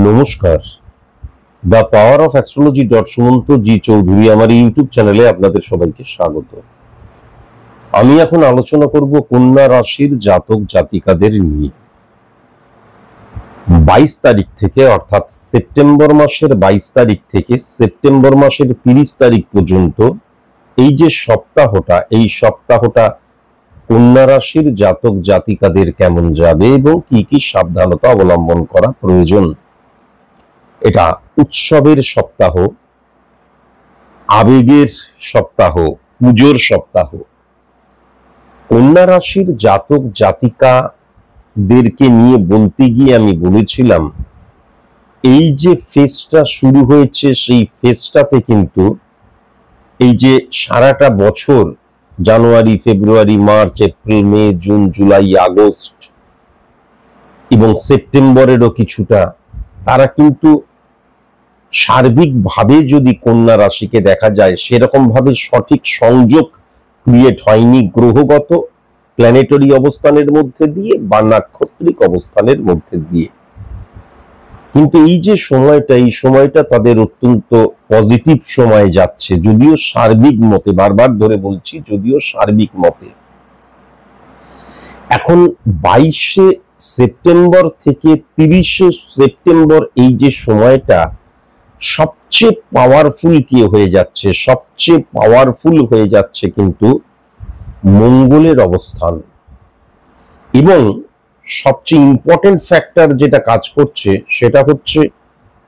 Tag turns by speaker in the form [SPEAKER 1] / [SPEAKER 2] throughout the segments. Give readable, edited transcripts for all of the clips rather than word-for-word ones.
[SPEAKER 1] নমস্কার। The power of astrology Sumanta ji Chowdhury আমার YouTube চ্যানেলে আপনাদের সবাইকে স্বাগত। আমি এখন আলোচনা করব কন্যা রাশির জাতক জাতিকাদের নিয়ে। 22 তারিখ থেকে, অর্থাৎ সেপ্টেম্বর মাসের 22 তারিখ থেকে সেপ্টেম্বর মাসের 30 তারিখ পর্যন্ত এই যে সপ্তাহটা, এই সপ্তাহটা কন্যা রাশির জাতক জাতিকাদের কেমন যাবে এবং কি কি সাবধানতা অবলম্বন করা প্রয়োজন। এটা উৎসবের সপ্তাহ, আবেগের সপ্তাহ, পুজোর সপ্তাহ। কন্যা রাশির জাতক জাতিকাদেরকে নিয়ে বলতে গিয়ে আমি বলেছিলাম, এই যে ফেজটা শুরু হয়েছে সেই ফেজটাতে কিন্তু এই যে সারাটা বছর জানুয়ারি, ফেব্রুয়ারি, মার্চ, এপ্রিল, মে, জুন, জুলাই, আগস্ট এবং সেপ্টেম্বরেরও কিছুটা, তারা কিন্তু সার্বিকভাবে যদি কন্যা রাশিকে দেখা যায় সেরকম ভাবে সঠিক সংযোগ ক্রিয়েট হয়নি গ্রহগত প্ল্যানেটরি অবস্থানের মধ্যে দিয়ে বা নাক্ষত্রিক অবস্থানের মধ্যে দিয়ে। কিন্তু এই যে সময়টা, এই সময়টা তাদের অত্যন্ত পজিটিভ সময় যাচ্ছে, যদিও সার্বিক মতে, বারবার ধরে বলছি, যদিও সার্বিক মতে। এখন 22শে সেপ্টেম্বর থেকে 30শে সেপ্টেম্বর এই যে সময়টা সবচেয়ে পাওয়ারফুল কি হয়ে যাচ্ছে, সবচেয়ে পাওয়ারফুল হয়ে যাচ্ছে কিন্তু মঙ্গলের অবস্থান। এবং সবচেয়ে ইম্পর্টেন্ট ফ্যাক্টর যেটা কাজ করছে সেটা হচ্ছে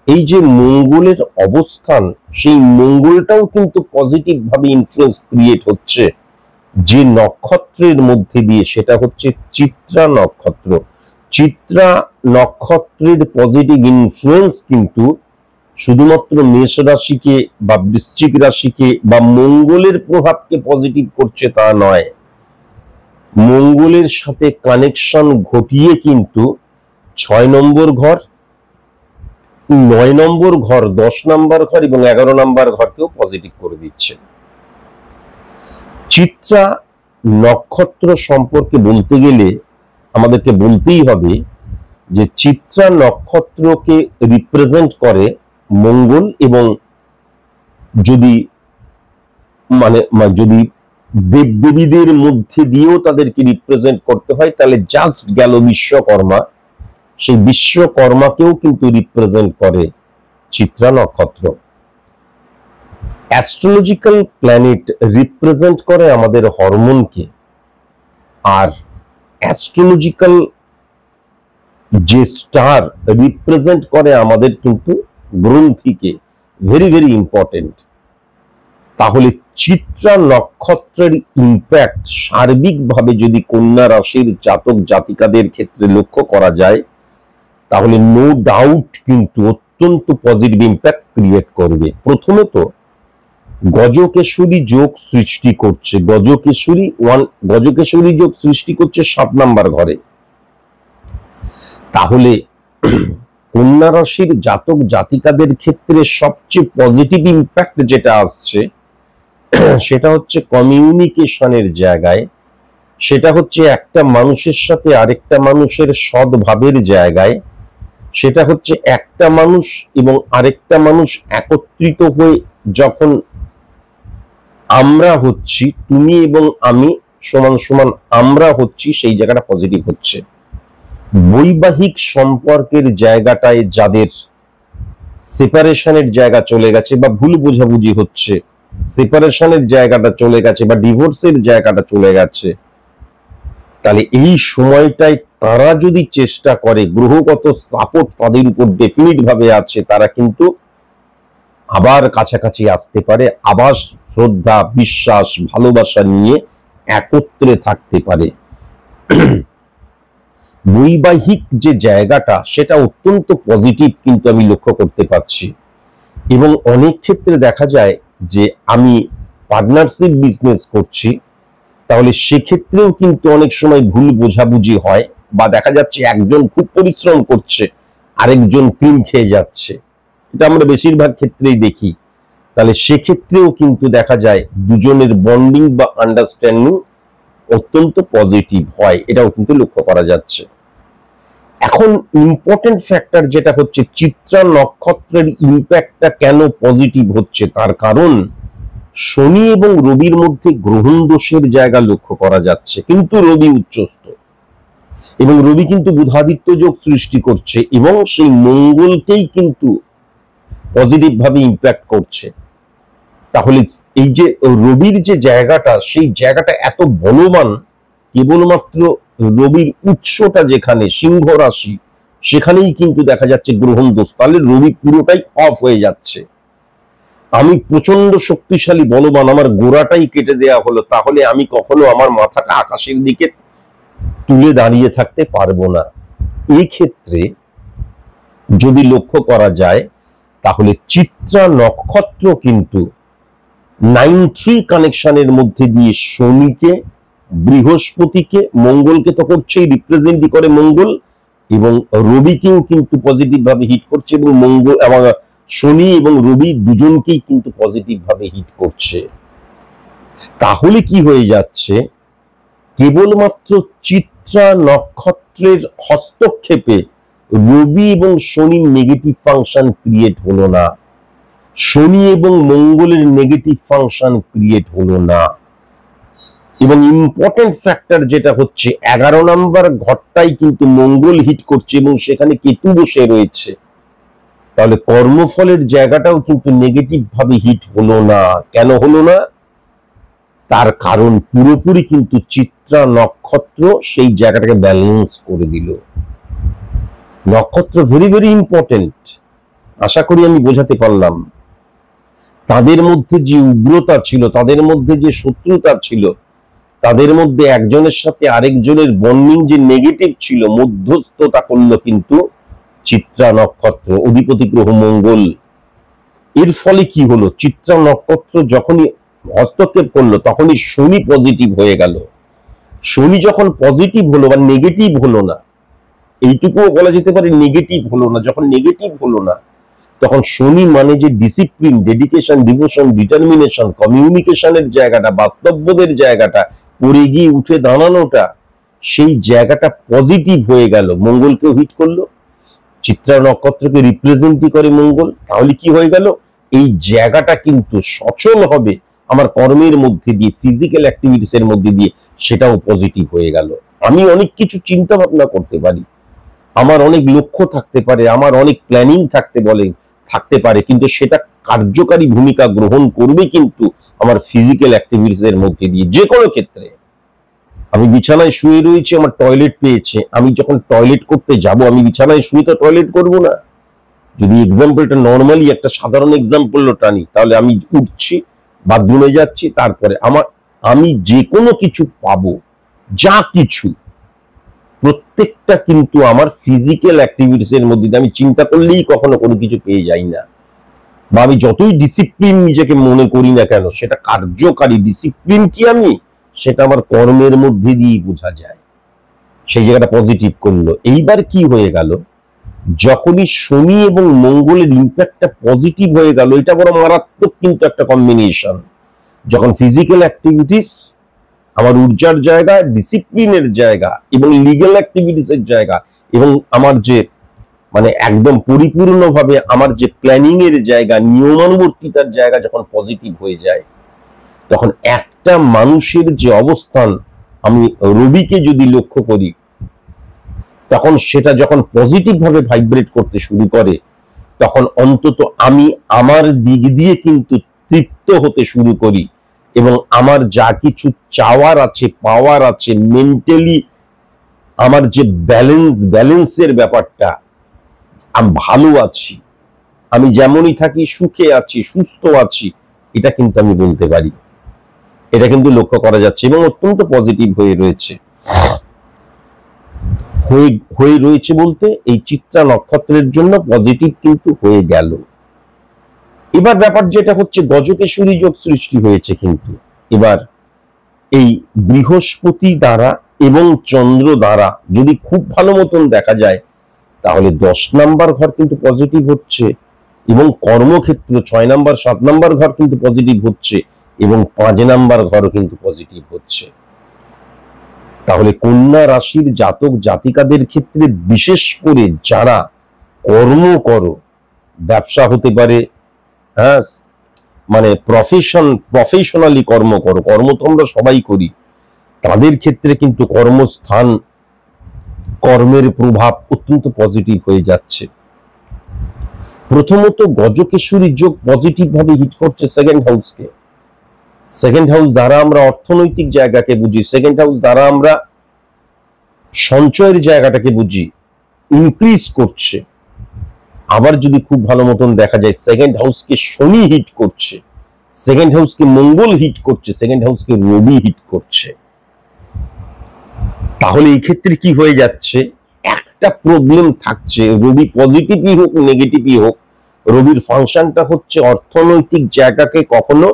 [SPEAKER 1] এই যে মঙ্গলের অবস্থান, সেই মঙ্গলটাও কিন্তু পজিটিভ ভাবে ইনফ্লুয়েন্স ক্রিয়েট হচ্ছে যে নক্ষত্রের মধ্যে দিয়ে, সেটা হচ্ছে চিত্রা নক্ষত্র। চিত্রা নক্ষত্রের পজিটিভ ইনফ্লুয়েন্স কিন্তু শুধুমাত্র মেষ রাশিকে বা বৃশ্চিক রাশিকে বা মঙ্গলের প্রভাবকে পজিটিভ করছে তা নয়, মঙ্গলের সাথে কানেকশন ঘটিয়ে কিন্তু 6 নম্বর ঘর, 9 নম্বর ঘর, 10 নম্বর ঘর এবং 11 নম্বর ঘরকেও পজিটিভ করে দিচ্ছে। চিত্রা নক্ষত্র সম্পর্কে বলতে গেলে আমাদেরকে বলতেই হবে যে চিত্রা নক্ষত্রকে রিপ্রেজেন্ট করে মঙ্গল, এবং যদি যদি দেবদেবীদের মধ্যে দিয়েও তাদেরকে রিপ্রেজেন্ট করতে হয় তাহলে জাস্ট গেল বিশ্বকর্মা, সেই বিশ্বকর্মাকেও কিন্তু রিপ্রেজেন্ট করে চিত্রা নক্ষত্র। অ্যাস্ট্রোলজিক্যাল প্ল্যানেট রিপ্রেজেন্ট করে আমাদের হরমোনকে, আর অ্যাস্ট্রোলজিক্যাল যে স্টার রিপ্রেজেন্ট করে আমাদের কিন্তু গ্রন্থিকে। Very very important. তাহলে চিত্রা নক্ষত্রের ইম্প্যাক্ট সার্বিকভাবে যদি কন্যা রাশির জাতক জাতিকাদের ক্ষেত্রে লক্ষ্য করা যায় তাহলে নো ডাউট কিন্তু অত্যন্ত পজিটিভ ইম্প্যাক্ট ক্রিয়েট করবে। প্রথমত গজকেশরী যোগ সৃষ্টি করছে, গজকেশরী যোগ সৃষ্টি করছে 7 নাম্বার ঘরে। তাহলে কন্যা রাশির জাতক জাতিকাদের ক্ষেত্রে সবচেয়ে পজিটিভ ইম্প্যাক্ট যেটা আসছে সেটা হচ্ছে কমিউনিকেশনের জায়গায়, সেটা হচ্ছে একটা মানুষের সাথে আরেকটা মানুষের সদ্ভাবের জায়গায়, সেটা হচ্ছে একটা মানুষ এবং আরেকটা মানুষ একত্রিত হয়ে যখন আমরা হচ্ছি, তুমি এবং আমি সমান সমান আমরা হচ্ছি, সেই জায়গাটা পজিটিভ হচ্ছে। বৈবাহিক সম্পর্কের জায়গাটায় যাদের সেপারেশনের জায়গা চলে গেছে বা ভুল বোঝাবুঝি হচ্ছে, সেপারেশনের জায়গাটা চলে গেছে বা ডিভোর্সের জায়গাটা চলে গেছে, তাহলে এই সময়টায় তারা যদি চেষ্টা করে, গ্রহগত সাপোর্ট তাদের উপর ডেফিনিট ভাবে আছে, তারা কিন্তু আবার কাছাকাছি আসতে পারে, আবার শ্রদ্ধা, বিশ্বাস, ভালোবাসা নিয়ে একত্রে থাকতে পারে। বৈবাহিক যে জায়গাটা সেটা অত্যন্ত পজিটিভ কিন্তু আমি লক্ষ্য করতে পারছি। এবং অনেক ক্ষেত্রে দেখা যায় যে আমি পার্টনারশিপ বিজনেস করছি, তাহলে সেক্ষেত্রেও কিন্তু অনেক সময় ভুল বোঝাবুঝি হয়, বা দেখা যাচ্ছে একজন খুব পরিশ্রম করছে আরেকজন ক্রিম খেয়ে যাচ্ছে, এটা আমরা বেশিরভাগ ক্ষেত্রেই দেখি। তাহলে সেক্ষেত্রেও কিন্তু দেখা যায় দুজনের বন্ডিং বা আন্ডারস্ট্যান্ডিং অত্যন্ত পজিটিভ হয়, এটাও কিন্তু লক্ষ্য করা যাচ্ছে। এখন ইম্পর্টেন্ট ফ্যাক্টর যেটা হচ্ছে চিত্রা নক্ষত্রের ইম্প্যাক্টটা কেন পজিটিভ হচ্ছে, তার কারণ শনি এবং রবির মধ্যে গ্রহণ দোষের জায়গা লক্ষ্য করা যাচ্ছে, কিন্তু রবি উচ্চস্থ এবং রবি কিন্তু বুধাদিত্য যোগ সৃষ্টি করছে এবং সেই মঙ্গলকেই কিন্তু পজিটিভ ভাবে ইম্প্যাক্ট করছে। তাহলে এই যে রবির যে জায়গাটা, সেই জায়গাটা এত বলবান, কেবলমাত্র রবির উৎসটা যেখানে সিংহ রাশি, সেখানেই কিন্তু দেখা যাচ্ছে গ্রহণ দোষ। তাহলে রবি পুরোটাই অফ হয়ে যাচ্ছে। আমি প্রচন্ড শক্তিশালী বলবান, আমার গোড়াটাই কেটে দেয়া হলো, তাহলে আমি কখনো আমার মাথাটা আকাশের দিকে তুলে দাঁড়িয়ে থাকতে পারবো না। এই ক্ষেত্রে যদি লক্ষ্য করা যায়, তাহলে চিত্রা নক্ষত্র কিন্তু 9-3 কানেকশনের মধ্যে দিয়ে শনিকে, বৃহস্পতিকে, মঙ্গলকে তো করছেই, রিপ্রেজেন্টই করে মঙ্গল, এবং রবিকেও কিন্তু পজিটিভ ভাবে হিট করছে, এবং মঙ্গল এবং শনি এবং রবি দুজনকেই কিন্তু পজিটিভ ভাবে হিট করছে। তাহলে কি হয়ে যাচ্ছে, কেবলমাত্র চিত্রা নক্ষত্রের হস্তক্ষেপে রবি এবং শনি নেগেটিভ ফাংশন ক্রিয়েট হলো না, শনি এবং মঙ্গলের নেগেটিভ ফাংশন ক্রিয়েট হলো না। এবং ইম্পর্টেন্ট ফ্যাক্টর যেটা হচ্ছে 11 নম্বর ঘরটাই কিন্তু মঙ্গল হিট করছে এবং সেখানে কেতু বসে রয়েছে। তাহলে কর্মফলের জায়গাটাও কিন্তু নেগেটিভ ভাবে হিট হলো না। কেন হলো না? তার কারণ পুরোপুরি কিন্তু চিত্রা নক্ষত্র সেই জায়গাটাকে ব্যালেন্স করে দিল। নক্ষত্র ভেরি ভেরি ইম্পর্টেন্ট। আশা করি আমি বোঝাতে পারলাম। তাদের মধ্যে যে উগ্রতা ছিল, তাদের মধ্যে যে শত্রুতা ছিল, তাদের মধ্যে একজনের সাথে আরেকজনের বন্ডিং যে নেগেটিভ ছিল, মধ্যস্থতা করলো কিন্তু চিত্রা নক্ষত্র, অধিপতি গ্রহ মঙ্গল। এর ফলে কি হলো, চিত্রা নক্ষত্র যখনই হস্তক্ষেপ করলো তখনই শনি পজিটিভ হয়ে গেল। শনি যখন পজিটিভ হলো বা নেগেটিভ হলো না, এইটুকুও বলা যেতে পারে নেগেটিভ হলো না, যখন নেগেটিভ হলো না তখন শনি মানে যে ডিসিপ্লিন, ডেডিকেশন, ডিভোশন, ডিটারমিনেশন, কমিউনিকেশনের জায়গাটা, বাস্তববোধের জায়গাটা, পড়ে গিয়ে উঠে দাঁড়ানোটা, সেই জায়গাটা পজিটিভ হয়ে গেল। মঙ্গলকেও হিট করলো, চিত্রা নক্ষত্রকে রিপ্রেজেন্টই করে মঙ্গল। তাহলে কি হয়ে গেল, এই জায়গাটা কিন্তু সচল হবে আমার কর্মের মধ্যে দিয়ে, ফিজিক্যাল অ্যাক্টিভিটিস এর মধ্যে দিয়ে, সেটাও পজিটিভ হয়ে গেল। আমি অনেক কিছু চিন্তা ভাবনা করতে পারি, আমার অনেক লক্ষ্য থাকতে পারে, আমার অনেক প্ল্যানিং থাকতে পারে, কিন্তু সেটা কার্যকারী ভূমিকা গ্রহণ করবে কিন্তু আমার ফিজিক্যাল অ্যাক্টিভিটিস এর মধ্যে দিয়ে। যে কোনো ক্ষেত্রে আমি বিছানায় শুয়ে রয়েছি, আমার টয়লেট পেয়েছে, আমি যখন টয়লেট করতে যাব, আমি বিছানায় শুয়ে তো টয়লেট করব না। যদি এক্সাম্পলটা নর্মালি একটা সাধারণ এক্সাম্পল টানি, তাহলে আমি উঠছি, বাথরুমে যাচ্ছি, তারপরে আমি যে কোনো কিছু পাবো, যা কিছু, প্রত্যেকটা কিন্তু আমার ফিজিক্যাল অ্যাক্টিভিটিস এর মধ্যে দিয়ে। আমি চিন্তা করলেই কখনো কোনো কিছু পেয়ে যাই না, বা আমি যতই ডিসিপ্লিন নিজেকে মনে করি না কেন, সেটা কার্যকারী ডিসিপ্লিন কি আমি, সেটা আমার কর্মের মধ্যে দিয়েই বোঝা যায়। সেই জায়গাটা পজিটিভ করলো। এইবার কি হয়ে গেল, যখনই শনি এবং মঙ্গলের ইম্প্যাক্টটা পজিটিভ হয়ে গেল, এটা বড় মারাত্মক কিন্তু একটা কম্বিনেশন। যখন ফিজিক্যাল অ্যাক্টিভিটিস আমার ঊর্জার জায়গা, ডিসিপ্লিনের জায়গা এবং লিগ্যাল অ্যাক্টিভিটিস এর জায়গা, এবং আমার যে মানে একদম পরিপূর্ণভাবে আমার যে প্ল্যানিং এর জায়গা, নিয়মানুবর্তিতার জায়গা যখন পজিটিভ হয়ে যায়, তখন একটা মানুষের যে অবস্থান, আমি রবিকে যদি লক্ষ্য করি, তখন সেটা যখন পজিটিভ ভাবে ভাইব্রেট করতে শুরু করে, তখন অন্তত আমি আমার দিক দিয়ে কিন্তু তৃপ্ত হতে শুরু করি, এবং আমার যা কিছু চাওয়ার আছে, পাওয়ার আছে, মেন্টালি আমার যে ব্যালেন্সের ব্যাপারটা, আমি ভালো আছি, আমি যেমনই থাকি সুখে আছি, সুস্থ আছি, এটা কিন্তু আমি বলতে পারি। এটা কিন্তু লক্ষ্য করা যাচ্ছে এবং অত্যন্ত পজিটিভ হয়ে রয়েছে বলতে এই চিত্রা নক্ষত্রের জন্য পজিটিভ কিন্তু হয়ে গেল। এবার ব্যাপার যেটা হচ্ছে, গজকেশরী যোগ সৃষ্টি হয়েছে কিন্তু এবার এই বৃহস্পতি দ্বারা এবং চন্দ্র দ্বারা যদি খুব ভালো মতন দেখা যায়, তাহলে 10 নাম্বার ঘর কিন্তু পজিটিভ হচ্ছে, এবং কর্মক্ষেত্র 6 নাম্বার 7 নাম্বার ঘর কিন্তু পজিটিভ হচ্ছে, এবং 5 নাম্বার ঘরও কিন্তু পজিটিভ হচ্ছে। তাহলে কন্যা রাশির জাতক জাতিকাদের ক্ষেত্রে বিশেষ করে যারা কর্ম করো, ব্যবসা হতে পারে, হ্যাঁ, মানে প্রফেশনালি কর্ম করো, কর্ম তো আমরা সবাই করি, তাদের ক্ষেত্রে কিন্তু কর্মস্থান, কর্মের প্রভাব অত্যন্ত পজিটিভ হয়ে যাচ্ছে। প্রথমত গজকেশরী যোগ পজিটিভ ভাবে হিট করছে সেকেন্ড হাউসকে। সেকেন্ড হাউস দ্বারা আমরা অর্থনৈতিক জায়গাকে বুঝি, সেকেন্ড হাউস দ্বারা আমরা সঞ্চয়ের জায়গাটাকে বুঝি, ইনক্রিজ করছে। আবার যদি খুব ভালো মতন দেখা যায় সেকেন্ড হাউসকে শনি হিট করছে, সেকেন্ড হাউসকে মঙ্গল হিট করছে, সেকেন্ড হাউসকে রবি হিট করছে। তাহলে এই ক্ষেত্রে কি হয়ে যাচ্ছে, একটা প্রবলেম থাকছে, রবি পজিটিভই হোক নেগেটিভই হোক, রবির ফাংশনটা হচ্ছে অর্থনৈতিক জায়গাকে কখনো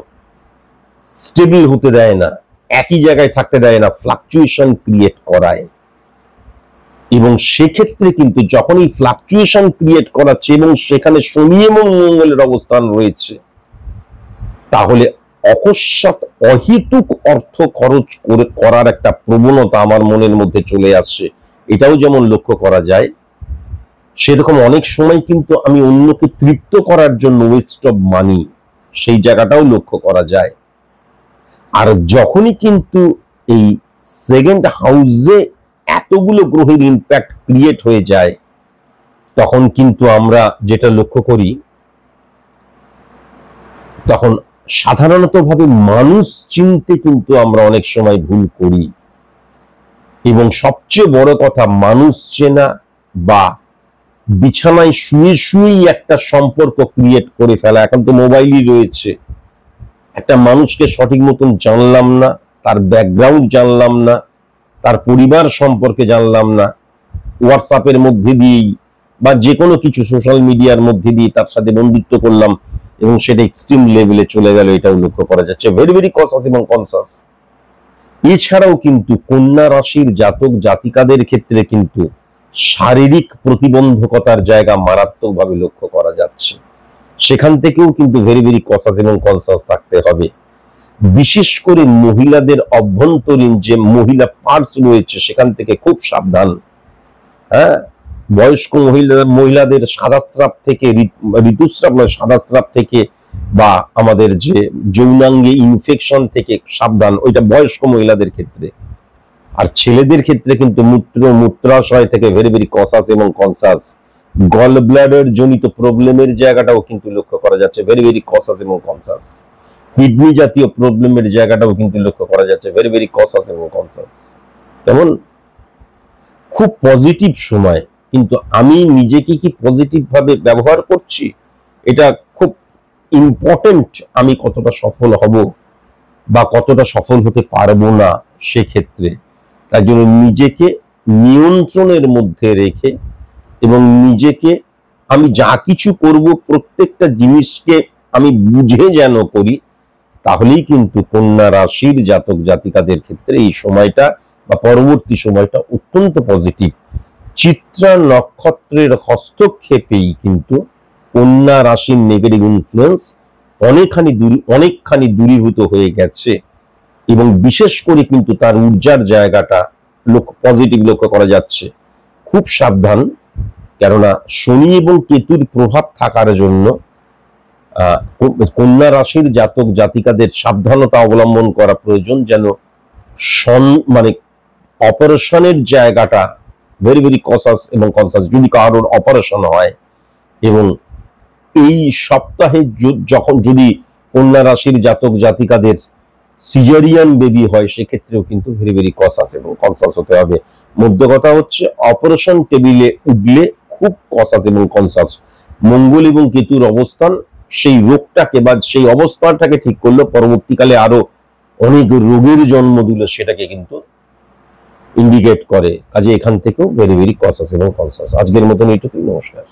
[SPEAKER 1] স্টেবল হতে দেয় না, একই জায়গায় থাকতে দেয় না, ফ্লাকচুয়েশন ক্রিয়েট করায়। এবং সেক্ষেত্রে কিন্তু যখন এই ফ্লাকচুয়েশন ক্রিয়েট করাচ্ছে এবং সেখানে শনি এবং মঙ্গলের অবস্থান রয়েছে, তাহলে অকস্মাৎ অহেতুক অর্থ খরচ করার একটা প্রবণতা আমার মনের মধ্যে চলে আসছে। এটাও যেমন লক্ষ্য করা যায়, সেরকম অনেক সময় কিন্তু আমি অন্যকে তৃপ্ত করার জন্য ওয়েস্ট অফ মানি, সেই জায়গাটাও লক্ষ্য করা যায়। আর যখনই কিন্তু এই সেকেন্ড হাউসে এতগুলো গ্রহের ইম্প্যাক্ট ক্রিয়েট হয়ে যায়, তখন কিন্তু আমরা যেটা লক্ষ্য করি, তখন সাধারণত ভাবে মানুষ চিনতে কিন্তু আমরা অনেক সময় ভুল করি। এবং সবচেয়ে বড় কথা, মানুষ চেনা বা বিছানায় শুয়ে শুয়েই একটা সম্পর্ক ক্রিয়েট করে ফেলা। এখন তো মোবাইলই রয়েছে, একটা মানুষকে সঠিক মতন জানলাম না, তার ব্যাকগ্রাউন্ড জানলাম না, তার পরিবার সম্পর্কে জানলাম না, হোয়াটসঅ্যাপের মধ্যে দিয়েই বা যে কোনো কিছু সোশ্যাল মিডিয়ার মধ্যে দিয়ে তার সাথে বন্ধুত্ব করলাম এবং সেটা এক্সট্রিম লেভেলে চলে গেল, এটাও লক্ষ্য করা যাচ্ছে। ভেরি ভেরি কনসাস এবং কনসাস। এছাড়াও কিন্তু কন্যা রাশির জাতক জাতিকাদের ক্ষেত্রে কিন্তু শারীরিক প্রতিবন্ধকতার জায়গা মারাত্মকভাবে লক্ষ্য করা যাচ্ছে। সেখান থেকেও কিন্তু ভেরি ভেরি কনসাস এবং কনসাস থাকতে হবে। বিশেষ করে মহিলাদের অভ্যন্তরীণ যে মহিলা পার্টস রয়েছে সেখান থেকে খুব সাবধান। হ্যাঁ, বয়স্ক মহিলাদের সাদাস্রাব থেকে, ঋতুস্রাব নয় সাদাস্রাব থেকে, বা আমাদের যে যৌনাঙ্গে ইনফেকশন থেকে সাবধান, ওইটা বয়স্ক মহিলাদের ক্ষেত্রে। আর ছেলেদের ক্ষেত্রে কিন্তু মূত্রাশয় থেকে ভেরি ভেরি কনসাস এবং কনসাস। গল ব্লাডার জনিত প্রবলেমের জায়গাটাও কিন্তু লক্ষ্য করা যাচ্ছে, ভেরি ভেরি কনসাস এবং কনসাস। কিডনি জাতীয় প্রবলেমের জায়গাটাও কিন্তু লক্ষ্য করা যাচ্ছে, ভেরি ভেরি কনসাস এবং কনসাস। যেমন খুব পজিটিভ সময়, কিন্তু আমি নিজেকে কি পজিটিভ ভাবে ব্যবহার করছি, এটা খুব ইম্পর্টেন্ট। আমি কতটা সফল হব বা কতটা সফল হতে পারবো না সেক্ষেত্রে, তাই জন্য নিজেকে নিয়ন্ত্রণের মধ্যে রেখে এবং নিজেকে, আমি যা কিছু করব প্রত্যেকটা জিনিসকে আমি বুঝে যেন করি, তাহলেই কিন্তু কন্যা রাশির জাতক জাতিকাদের ক্ষেত্রে এই সময়টা বা পরবর্তী সময়টা অত্যন্ত পজিটিভ। চিত্রা নক্ষত্রের হস্তক্ষেপেই কিন্তু কন্যা রাশির নেগেটিভ ইনফ্লুয়েন্স অনেকখানি দূরীভূত হয়ে গেছে এবং বিশেষ করে কিন্তু তার ঊর্জার জায়গাটা পজিটিভ লক্ষ্য করা যাচ্ছে। খুব সাবধান, কেননা শনি এবং কেতুর প্রভাব থাকার জন্য কন্যা রাশির জাতক জাতিকাদের সাবধানতা অবলম্বন করা প্রয়োজন, যেন মানে অপারেশনের জায়গাটা ভেরি ভেরি কনসাস এবং কনসাস। যদি কারোর অপারেশন হয় এবং এই সপ্তাহে যখন যদি কন্যা রাশির জাতক জাতিকাদের সিজারিয়ান বেবি হয়, সেক্ষেত্রেও কিন্তু ভেরি ভেরি কনসাস এবং কনসাস হতে হবে। মধ্য কথা হচ্ছে, অপারেশন টেবিলে উঠলে খুব কনসাস এবং কনসাস। মঙ্গল এবং কেতুর অবস্থান সেই রোগটাকে বা সেই অবস্থাটাকে ঠিক করলে পরবর্তীকালে আরো অনেক রোগের জন্ম দিলে সেটাকে কিন্তু ইন্ডিকেট করে। কাজে এখান থেকেও ভেরি ভেরি কনসাস এবং কনসাস। আজকের মতন এইটুকুই, নমস্কার।